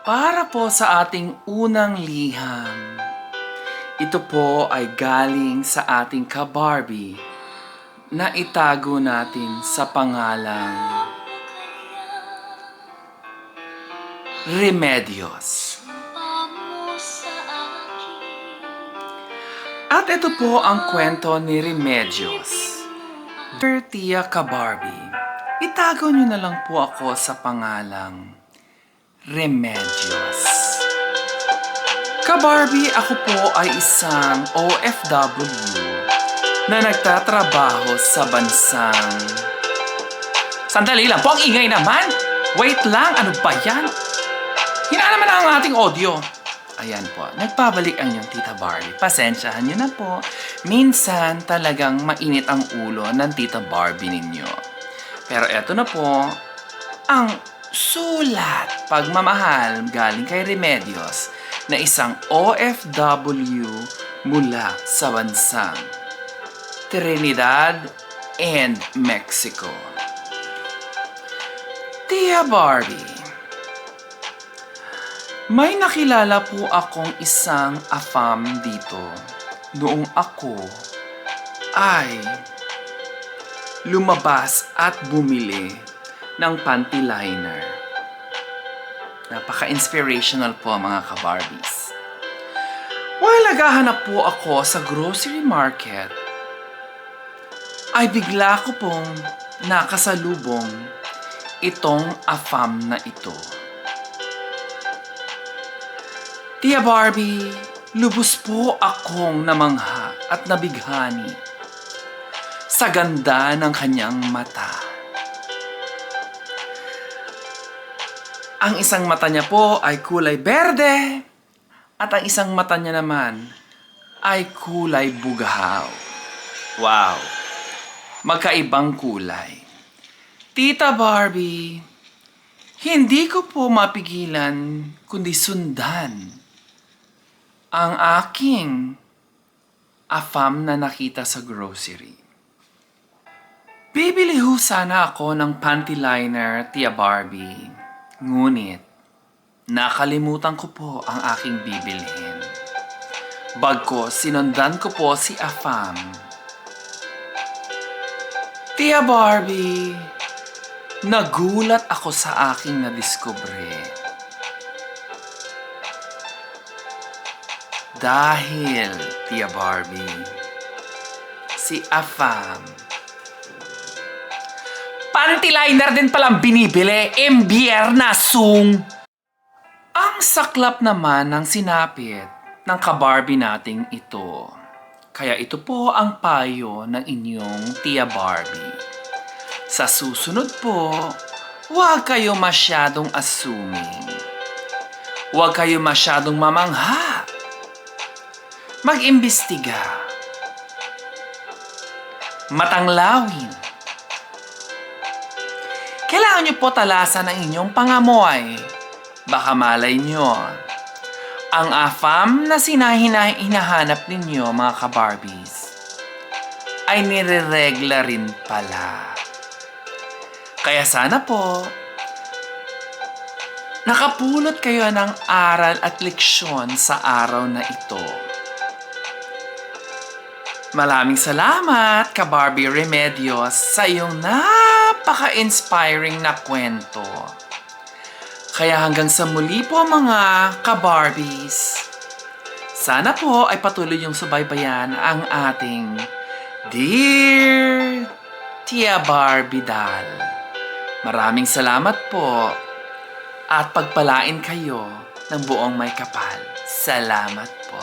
Para po sa ating unang liham, ito po ay galing sa ating ka-Barbie na itago natin sa pangalang Remedios. At ito po ang kwento ni Remedios. Dear Tia ka-Barbie, itago niyo na lang po ako sa pangalang Remedios. Ka-Barbie, ako po ay isang OFW na nagtatrabaho sa bansang... Sandali lang po, ang ingay naman! Wait lang, ano ba yan? Hinaan naman ang ating audio. Ayan po, nagpabalik ang inyong Tita Barbie. Pasensyahan niyo na po. Minsan talagang mainit ang ulo ng Tita Barbie ninyo. Pero eto na po, ang sulat pagmamahal galing kay Remedios na isang OFW mula sa bansang Trinidad and Mexico. Tia Barbie, may nakilala po akong isang AFAM dito noong ako ay lumabas at bumili ng panty liner. Napaka-inspirational po mga ka-Barbies. While naghahanap po ako sa grocery market, ay bigla ko pong nakasalubong itong AFAM na ito. Tia Barbie, lubos po akong namangha at nabighani sa ganda ng kanyang mata. Ang isang mata niya po ay kulay berde at ang isang mata niya naman ay kulay bugahaw. Wow! Magkaibang kulay. Tita Barbie, hindi ko po mapigilan kundi sundan ang aking AFAM na nakita sa grocery. Bibili ho sana ako ng panty liner, Tia Barbie. Ngunit, nakalimutan ko po ang aking bibilhin. Bagko, sinundan ko po si AFAM. Tia Barbie, nagulat ako sa aking nadiskubre. Dahil, Tia Barbie, si AFAM, panty liner din palang binibili, MBR na sung. Ang saklap naman ng sinapit ng ka-Barbie nating ito. Kaya ito po ang payo ng inyong Tia Barbie. Sa susunod po, huwag kayo masyadong assuming. Huwag kayo masyadong mamangha. Mag-imbestiga. Matanglawin. Kailangan nyo po talasan ang inyong pangamoy. Baka malay nyo, ang AFAM na hinahanap ninyo mga ka-Barbies ay nireregla rin pala. Kaya sana po, nakapulot kayo ng aral at leksyon sa araw na ito. Maraming salamat, ka-Barbie Remedios, sa iyong napaka-inspiring na kwento. Kaya hanggang sa muli po mga ka-Barbies, sana po ay patuloy yung subaybayan ang ating Dear Tia Barbie Doll. Maraming salamat po at pagpalain kayo ng buong may kapal. Salamat po.